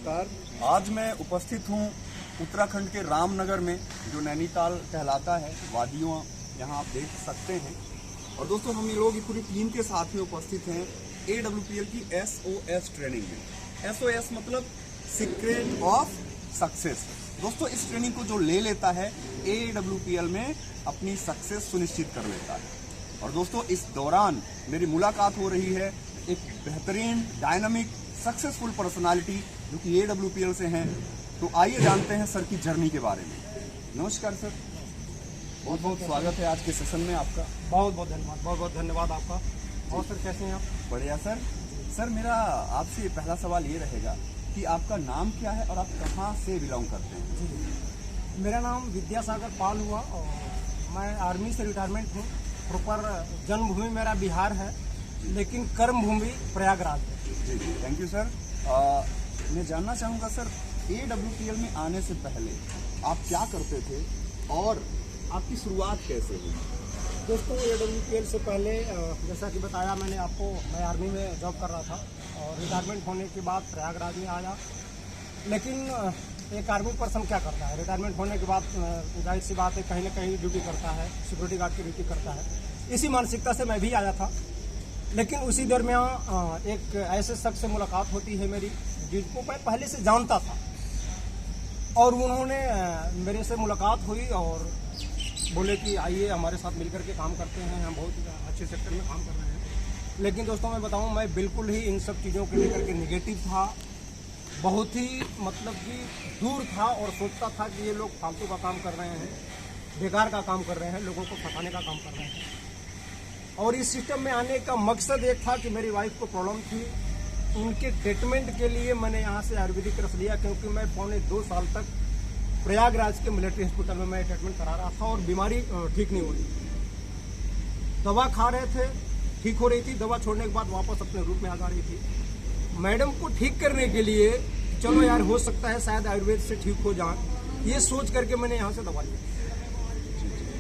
नमस्कार। आज मैं उपस्थित हूँ उत्तराखंड के रामनगर में, जो नैनीताल कहलाता है। वादियों यहाँ आप देख सकते हैं। और दोस्तों, हम लोग की पूरी टीम के साथ में उपस्थित हैं AWPL की SOS ट्रेनिंग में। SOS मतलब सीक्रेट ऑफ सक्सेस। दोस्तों, इस ट्रेनिंग को जो ले लेता है AWPL में अपनी सक्सेस सुनिश्चित कर लेता है। और दोस्तों, इस दौरान मेरी मुलाकात हो रही है एक बेहतरीन डायनामिक सक्सेसफुल पर्सनालिटी जो कि AWPL से हैं। तो आइए जानते हैं सर की जर्नी के बारे में। नमस्कार सर, बहुत बहुत स्वागत है आज के सेशन में आपका। बहुत बहुत धन्यवाद आपका। और सर कैसे हैं आप? बढ़िया सर। सर, मेरा आपसे पहला सवाल ये रहेगा कि आपका नाम क्या है और आप कहाँ से बिलोंग करते हैं? जी, मेरा नाम विद्यासागर पाल हुआ और मैं आर्मी से रिटायरमेंट हूँ। प्रॉपर जन्मभूमि मेरा बिहार है, लेकिन कर्मभूमि प्रयागराज है। जी जी, थैंक यू सर। मैं जानना चाहूँगा सर, AWPL में आने से पहले आप क्या करते थे और आपकी शुरुआत कैसे हुई? दोस्तों, AWPL से पहले जैसा कि बताया मैंने आपको, मैं आर्मी में जॉब कर रहा था और रिटायरमेंट होने के बाद प्रयागराज में आया। लेकिन एक आर्मी पर्सन क्या करता है, रिटायरमेंट होने के बाद जाहिर सी बात है कहीं ना कहीं ड्यूटी करता है, सिक्योरिटी गार्ड की ड्यूटी करता है। इसी मानसिकता से मैं भी आया था। लेकिन उसी दरमियान एक ऐसे शख्स से मुलाकात होती है मेरी, जिनको मैं पहले से जानता था। और उन्होंने मेरे से मुलाकात हुई और बोले कि आइए हमारे साथ मिलकर के काम करते हैं, हम बहुत अच्छे सेक्टर में काम कर रहे हैं। लेकिन दोस्तों, मैं बताऊं, मैं बिल्कुल ही इन सब चीज़ों को लेकर के निगेटिव था, बहुत ही मतलब कि दूर था और सोचता था कि ये लोग फालतू का काम कर रहे हैं, बेकार का काम कर रहे हैं, लोगों को फंसाने का काम कर रहे हैं। और इस सिस्टम में आने का मकसद एक था कि मेरी वाइफ को प्रॉब्लम थी, उनके ट्रीटमेंट के लिए मैंने यहाँ से आयुर्वेदिक रस लिया, क्योंकि मैं पौने 2 साल तक प्रयागराज के मिलिट्री हॉस्पिटल में मैं ट्रीटमेंट करा रहा था और बीमारी ठीक नहीं हो रही थी। दवा खा रहे थे, ठीक हो रही थी, दवा छोड़ने के बाद वापस अपने रूप में आ जा रही थी। मैडम को ठीक करने के लिए चलो यार, हो सकता है शायद आयुर्वेद से ठीक हो जाए, ये सोच करके मैंने यहाँ से दवा लिया।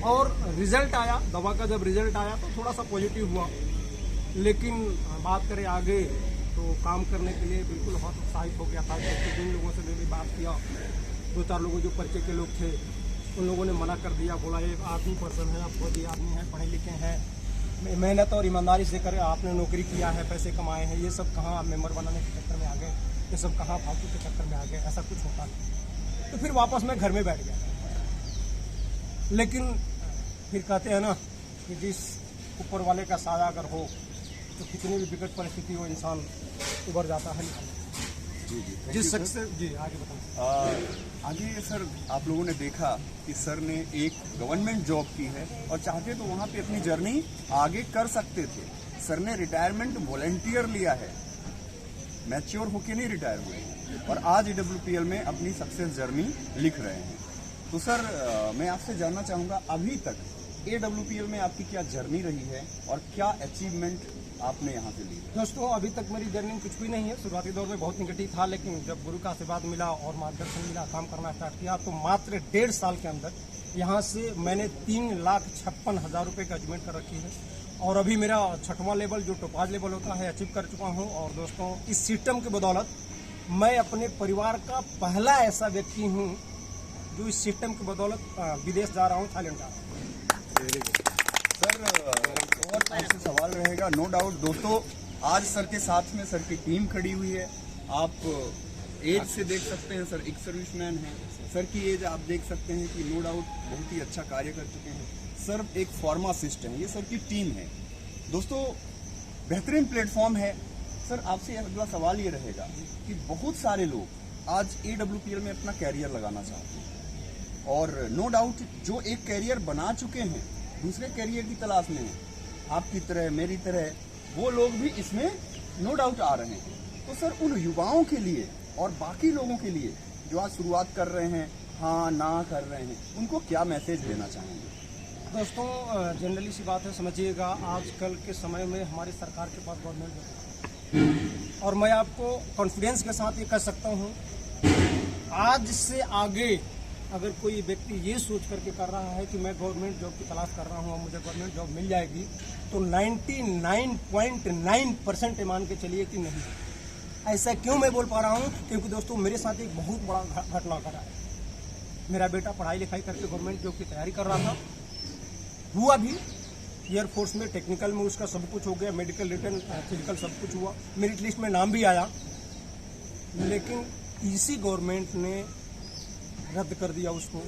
और रिजल्ट आया, दवा का जब रिजल्ट आया तो थोड़ा सा पॉजिटिव हुआ। लेकिन बात करें आगे, तो काम करने के लिए बिल्कुल बहुत उत्साहित हो गया था। क्योंकि जिन लोगों से मैंने बात किया, 2-4 लोगों जो परिचय के लोग थे, उन लोगों ने मना कर दिया, बोला ये आदमी पर्सन है, आप बहुत ही आदमी हैं, पढ़े लिखे हैं, मेहनत और ईमानदारी से कर आपने नौकरी किया है, पैसे कमाए हैं, ये सब कहाँ मेंबर बनाने के चक्कर में आ गए, ये सब कहाँ फालतू के चक्कर में आ गए, ऐसा कुछ होता नहीं। तो फिर वापस मैं घर में बैठ गया। लेकिन फिर कहते हैं ना कि जिस ऊपर वाले का साया अगर हो तो कितनी भी विकट परिस्थिति हो, इंसान उभर जाता है। जी जी, जिस शख्स से जी आगे बताएं। आगे सर, आप लोगों ने देखा कि सर ने एक गवर्नमेंट जॉब की है और चाहते तो वहाँ पे अपनी जर्नी आगे कर सकते थे। सर ने रिटायरमेंट वॉलंटियर लिया है, मैच्योर होके नहीं रिटायर हुए, और आज AWPL में अपनी सक्सेस जर्नी लिख रहे हैं। तो सर, मैं आपसे जानना चाहूँगा, अभी तक AWPL में आपकी क्या जर्नी रही है और क्या अचीवमेंट आपने यहाँ से ली? दोस्तों, अभी तक मेरी जर्नी कुछ भी नहीं है। शुरुआती दौर में बहुत निगेटिव था, लेकिन जब गुरु का आशीर्वाद मिला और मार्गदर्शन मिला, काम करना स्टार्ट किया, तो मात्र 1.5 साल के अंदर यहाँ से मैंने 3,56,000 रुपये की अचीवमेंट कर रखी है। और अभी मेरा 6वां लेवल, जो टोपाज लेवल होता है, अचीव कर चुका हूँ। और दोस्तों, इस सिस्टम की बदौलत मैं अपने परिवार का पहला ऐसा व्यक्ति हूँ जो इस सिस्टम की बदौलत विदेश जा रहा हूँ, थाईलैंड जा रहा हूँ। सर, और आपसे सवाल रहेगा, नो डाउट। दोस्तों, आज सर के साथ में सर की टीम खड़ी हुई है। आप एज से देख सकते हैं, सर एक सर्विसमैन है। सर की एज आप देख सकते हैं कि नो डाउट बहुत ही अच्छा कार्य कर चुके हैं। सर एक फार्मासिस्ट हैं, ये सर की टीम है। दोस्तों, बेहतरीन प्लेटफॉर्म है। सर, आपसे अगला सवाल ये रहेगा कि बहुत सारे लोग आज AWPL में अपना कैरियर लगाना चाहते हैं, और नो डाउट जो एक कैरियर बना चुके हैं दूसरे कैरियर की तलाश में हैं। आपकी तरह, मेरी तरह, वो लोग भी इसमें नो डाउट आ रहे हैं। तो सर, उन युवाओं के लिए और बाकी लोगों के लिए जो आज शुरुआत कर रहे हैं, हाँ ना कर रहे हैं, उनको क्या मैसेज देना चाहेंगे? दोस्तों, जनरली सी बात है, समझिएगा, आजकल के समय में हमारी सरकार के पास गवर्नमेंट है, और मैं आपको कॉन्फिडेंस के साथ ये कह सकता हूँ, आज से आगे अगर कोई व्यक्ति ये सोच करके कर रहा है कि मैं गवर्नमेंट जॉब की तलाश कर रहा हूँ और मुझे गवर्नमेंट जॉब मिल जाएगी, तो 99.9% मान के चलिए कि नहीं। ऐसा क्यों मैं बोल पा रहा हूँ? क्योंकि दोस्तों मेरे साथ एक बहुत बड़ा घटना करा है। मेरा बेटा पढ़ाई लिखाई करके गवर्नमेंट जॉब की तैयारी कर रहा था, हुआ भी एयरफोर्स में, टेक्निकल में उसका सब कुछ हो गया, मेडिकल, रिटर्न, फिजिकल सब कुछ हुआ, मेरिट लिस्ट में नाम भी आया, लेकिन इसी गवर्नमेंट ने रद्द कर दिया उसको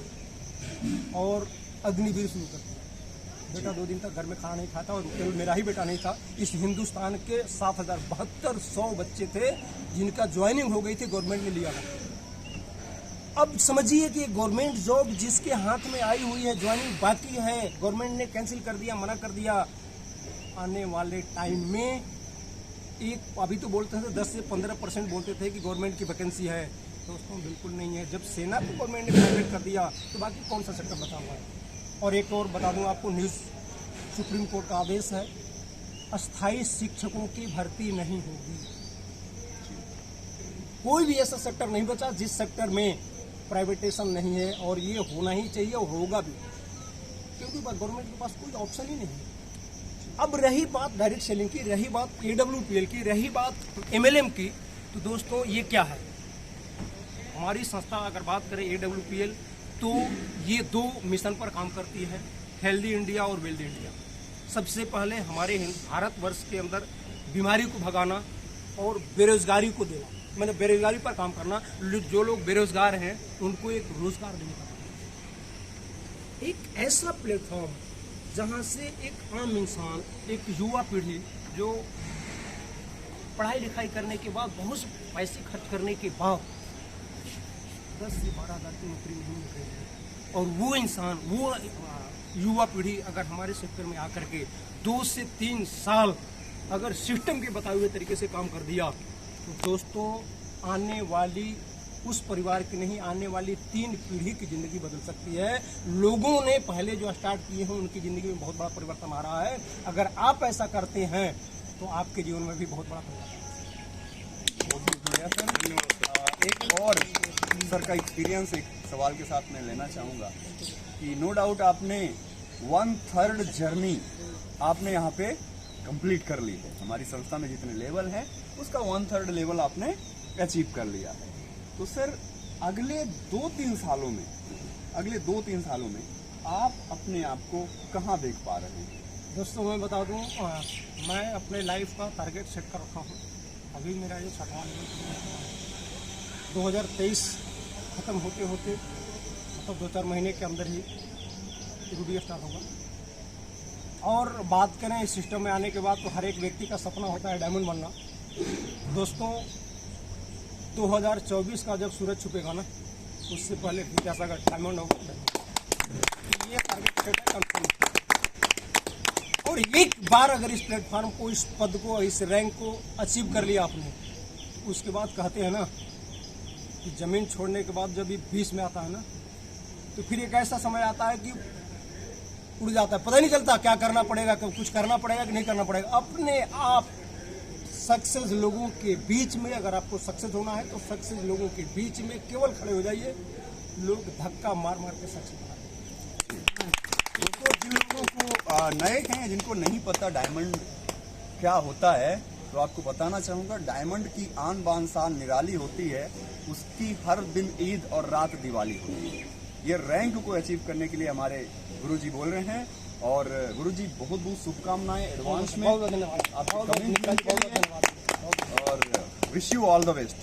और अग्निवीर शुरू कर दिया। बेटा 2 दिन तक घर में खाना नहीं खाता, और केवल मेरा ही बेटा नहीं था, इस हिंदुस्तान के 7,072 बच्चे थे जिनका ज्वाइनिंग हो गई थी, गवर्नमेंट ने लिया था। अब समझिए कि गवर्नमेंट जॉब जिसके हाथ में आई हुई है, ज्वाइनिंग बाकी है, गवर्नमेंट ने कैंसिल कर दिया, मना कर दिया। आने वाले टाइम में एक, अभी तो बोलते थे 10 से 15% बोलते थे कि गवर्नमेंट की वैकेंसी है। दोस्तों बिल्कुल नहीं है। जब सेना को गवर्नमेंट ने प्राइवेट कर दिया तो बाकी कौन सा सेक्टर बचा हुआ है? और एक और बता दूं आपको, न्यूज़, सुप्रीम कोर्ट का आदेश है, अस्थायी शिक्षकों की भर्ती नहीं होगी। कोई भी ऐसा सेक्टर नहीं बचा जिस सेक्टर में प्राइवेटेशन नहीं है, और ये होना ही चाहिए और होगा भी, क्योंकि गवर्नमेंट के पास कोई ऑप्शन ही नहीं है। अब रही बात डायरेक्ट सेलिंग की, रही बात AWPL की, रही बात MLM की, तो दोस्तों ये क्या है? हमारी संस्था अगर बात करें AWPL, तो ये 2 मिशन पर काम करती है, हेल्दी इंडिया और वेल्दी इंडिया। सबसे पहले हमारे भारतवर्ष के अंदर बीमारी को भगाना और बेरोजगारी को देना, मतलब बेरोजगारी पर काम करना। जो लोग बेरोजगार हैं उनको एक रोजगार देने का, एक ऐसा प्लेटफॉर्म जहां से एक आम इंसान, एक युवा पीढ़ी जो पढ़ाई लिखाई करने के बाद, बहुत से पैसे खर्च करने के बाद 10 से 12 हज़ार की नौकरी नहीं मिल रही है, और वो इंसान, वो युवा पीढ़ी अगर हमारे सेक्टर में आकर के 2 से 3 साल अगर सिस्टम के बताए हुए तरीके से काम कर दिया, तो दोस्तों आने वाली उस परिवार की नहीं, आने वाली 3 पीढ़ी की ज़िंदगी बदल सकती है। लोगों ने पहले जो स्टार्ट किए हैं उनकी ज़िंदगी में बहुत बड़ा परिवर्तन आ रहा है। अगर आप ऐसा करते हैं तो आपके जीवन में भी बहुत बड़ा परिवर्तन। बहुत बढ़िया सर। एक और सर का एक्सपीरियंस एक सवाल के साथ मैं लेना चाहूँगा कि नो डाउट आपने 1/3 जर्नी आपने यहाँ पे कंप्लीट कर ली है। हमारी संस्था में जितने लेवल हैं उसका 1/3 लेवल आपने अचीव कर लिया है। तो सर अगले 2-3 सालों में आप अपने आप को कहाँ देख पा रहे हैं? दोस्तों मैं बता दूं, मैं अपने लाइफ का टारगेट सेट कर रखा हूँ। अभी मेरा ये 6वां लेवल, 2023 ख़त्म होते होते मतलब 2-4 महीने के अंदर ही ड्यूटी स्टार्ट होगा। और बात करें इस सिस्टम में आने के बाद, तो हर एक व्यक्ति का सपना होता है डायमंड बनना। दोस्तों 2024 का जब सूरज छुपेगा ना, उससे पहले विद्यासागर डायमंड होगा। ये टारगेट सेट है, कंफर्म। और एक बार अगर इस प्लेटफॉर्म को, इस पद को, इस रैंक को अचीव कर लिया आपने, उसके बाद कहते हैं ना कि ज़मीन छोड़ने के बाद जब ये 20 में आता है ना, तो फिर एक ऐसा समय आता है कि उड़ जाता है, पता नहीं चलता क्या करना पड़ेगा, कब कुछ करना पड़ेगा कि नहीं करना पड़ेगा। अपने आप सक्सेस लोगों के बीच में, अगर आपको सक्सेस होना है तो सक्सेस लोगों के बीच में केवल खड़े हो जाइए, लोग धक्का मार मार के सक्सेस बना देंगे। दोस्तों जिन लोगों को नए हैं, जिनको नहीं पता डायमंड क्या होता है, तो आपको बताना चाहूँगा, डायमंड की आन बान शान निराली होती है, उसकी हर दिन ईद और रात दिवाली होती है। ये रैंक को अचीव करने के लिए हमारे गुरुजी बोल रहे हैं, और गुरुजी बहुत बहुत शुभकामनाएं एडवांस में, बहुत धन्यवाद, और wish you all the best.